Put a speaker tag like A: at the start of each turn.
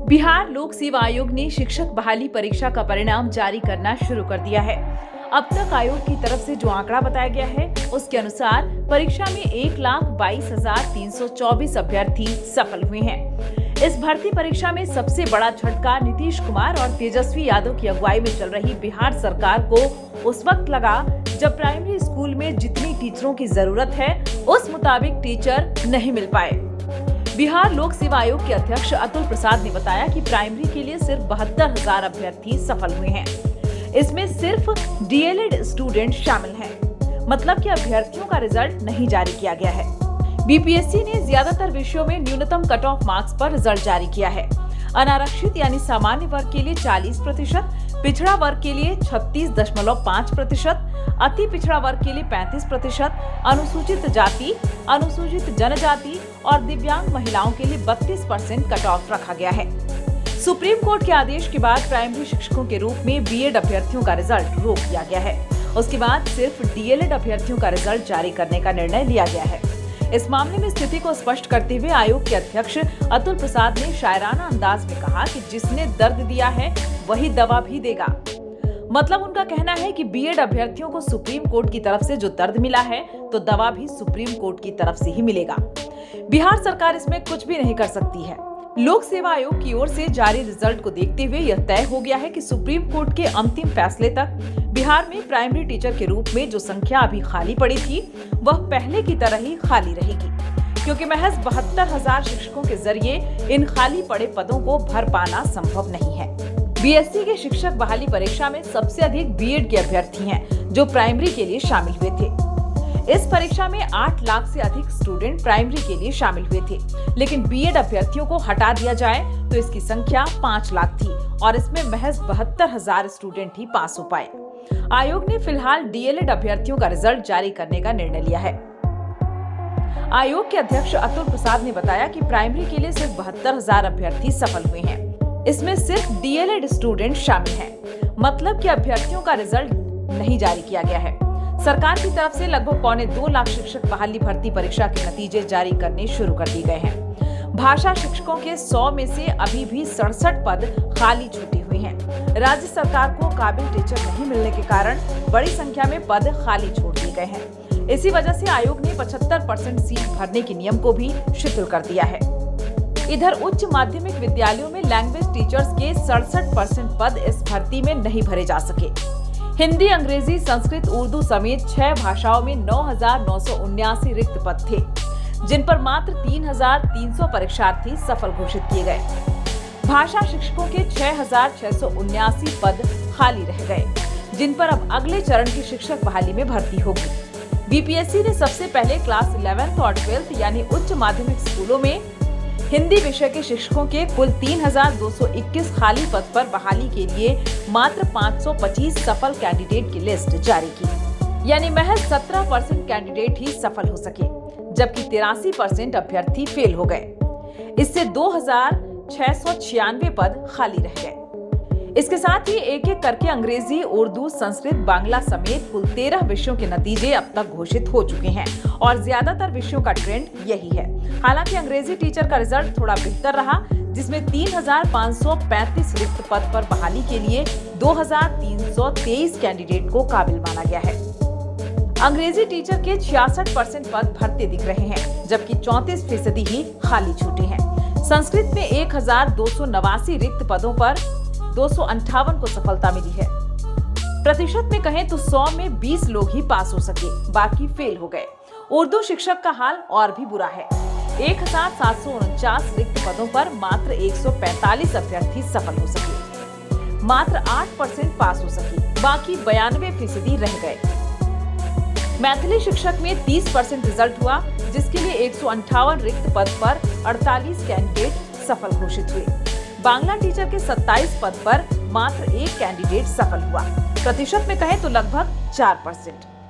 A: बिहार लोक सेवा आयोग ने शिक्षक बहाली परीक्षा का परिणाम जारी करना शुरू कर दिया है। अब तक आयोग की तरफ से जो आंकड़ा बताया गया है, उसके अनुसार परीक्षा में 1,22,324 अभ्यर्थी सफल हुए हैं। इस भर्ती परीक्षा में सबसे बड़ा झटका नीतीश कुमार और तेजस्वी यादव की अगुवाई में चल रही बिहार सरकार को उस वक्त लगा जब प्राइमरी स्कूल में जितनी टीचरों की जरूरत है, उस मुताबिक टीचर नहीं मिल पाए। बिहार लोक सेवा आयोग के अध्यक्ष अतुल प्रसाद ने बताया कि प्राइमरी के लिए सिर्फ 72,000 अभ्यर्थी सफल हुए हैं। इसमें सिर्फ डीएलएड स्टूडेंट शामिल हैं। मतलब कि अभ्यर्थियों का रिजल्ट नहीं जारी किया गया है। बीपीएससी ने ज्यादातर विषयों में न्यूनतम कट ऑफ मार्क्स पर रिजल्ट जारी किया है। अनारक्षित यानी सामान्य वर्ग के लिए 40%, पिछड़ा वर्ग के लिए 36.5%, अति पिछड़ा वर्ग के लिए 35%, अनुसूचित जाति, अनुसूचित जनजाति और दिव्यांग महिलाओं के लिए 32% कट ऑफ रखा गया है। सुप्रीम कोर्ट के आदेश के बाद प्राइमरी शिक्षकों के रूप में बीएड अभ्यर्थियों का रिजल्ट रोक दिया गया है। उसके बाद सिर्फ डीएलएड अभ्यर्थियों का रिजल्ट जारी करने का निर्णय लिया गया है। इस मामले में स्थिति को स्पष्ट करते हुए आयोग के अध्यक्ष अतुल प्रसाद ने शायराना अंदाज में कहा कि जिसने दर्द दिया है वही दवा भी देगा। मतलब उनका कहना है कि बीएड अभ्यर्थियों को सुप्रीम कोर्ट की तरफ से जो दर्द मिला है, तो दवा भी सुप्रीम कोर्ट की तरफ से ही मिलेगा। बिहार सरकार इसमें कुछ भी नहीं कर सकती है। लोक सेवा आयोग की ओर से जारी रिजल्ट को देखते हुए यह तय हो गया है कि सुप्रीम कोर्ट के अंतिम फैसले तक बिहार में प्राइमरी टीचर के रूप में जो संख्या अभी खाली पड़ी थी, वह पहले की तरह ही खाली रहेगी, क्योंकि महज 72,000 शिक्षकों के जरिए इन खाली पड़े पदों को भर पाना संभव नहीं है। बीएससी के शिक्षक बहाली परीक्षा में सबसे अधिक बीएड के अभ्यर्थी हैं, जो प्राइमरी के लिए शामिल हुए थे। इस परीक्षा में 8 लाख से अधिक स्टूडेंट प्राइमरी के लिए शामिल हुए थे, लेकिन बीएड अभ्यर्थियों को हटा दिया जाए तो इसकी संख्या 5 लाख थी और इसमें महज 72,000 स्टूडेंट ही पास हो पाए। आयोग ने फिलहाल डीएलएड अभ्यर्थियों का रिजल्ट जारी करने का निर्णय लिया है। आयोग के अध्यक्ष अतुल प्रसाद ने बताया कि प्राइमरी के लिए सिर्फ 72,000 अभ्यर्थी सफल हुए हैं। इसमें सिर्फ डीएलएड स्टूडेंट शामिल हैं। मतलब कि अभ्यर्थियों का रिजल्ट नहीं जारी किया गया है। सरकार की तरफ से लगभग 2.25 लाख शिक्षक बहाली भर्ती परीक्षा के नतीजे जारी करने शुरू कर दिए गए हैं। भाषा शिक्षकों के 100 में से अभी भी 67 पद खाली छूटे हुए हैं। राज्य सरकार को काबिल टीचर नहीं मिलने के कारण बड़ी संख्या में पद खाली छोड़ दिए गए हैं। इसी वजह से आयोग ने 75% सीट भरने के नियम को भी शिथिल कर दिया है। इधर उच्च माध्यमिक विद्यालयों में लैंग्वेज टीचर्स के 67% पद इस भर्ती में नहीं भरे जा सके। हिंदी, अंग्रेजी, संस्कृत, उर्दू समेत 6 भाषाओं में 9,979 रिक्त पद थे, जिन पर मात्र 3,300 परीक्षार्थी सफल घोषित किए गए। भाषा शिक्षकों के 6,679 पद खाली रह गए, जिन पर अब अगले चरण की शिक्षक बहाली में भर्ती होगी। बीपीएससी ने सबसे पहले क्लास 11th और 12th यानी उच्च माध्यमिक स्कूलों में हिंदी विषय के शिक्षकों के कुल 3,221 खाली पद पर बहाली के लिए मात्र 525 सफल कैंडिडेट की लिस्ट जारी की, यानी महज 17% कैंडिडेट ही सफल हो सके, जबकि 83% अभ्यर्थी फेल हो गए। इससे 2,696 पद खाली रह गए। इसके साथ ही एक एक करके अंग्रेजी, उर्दू, संस्कृत, बांग्ला समेत कुल 13 विषयों के नतीजे अब तक घोषित हो चुके हैं और ज्यादातर विषयों का ट्रेंड यही है। हालांकि अंग्रेजी टीचर का रिजल्ट थोड़ा बेहतर रहा, जिसमें 3,535 रिक्त पद पर बहाली के लिए 2,323 कैंडिडेट को काबिल माना गया है। अंग्रेजी टीचर के 66% पद भरते दिख रहे हैं, जबकि 34% ही खाली छूटे हैं। संस्कृत में 1,289 रिक्त पदों पर 258 को सफलता मिली है। प्रतिशत में कहें तो 100 में 20 लोग ही पास हो सके, बाकी फेल हो गए। उर्दू शिक्षक का हाल और भी बुरा है। 1,749 रिक्त पदों पर मात्र 145 अभ्यर्थी सफल हो सके, मात्र 8% पास हो सके, बाकी 92% रह गए। मैथिली शिक्षक में 30% रिजल्ट हुआ, जिसके लिए 158 रिक्त पद पर 48 कैंडिडेट सफल घोषित हुए। बांग्ला टीचर के 27 पद पर मात्र 1 कैंडिडेट सफल हुआ। प्रतिशत में कहें तो लगभग 4%।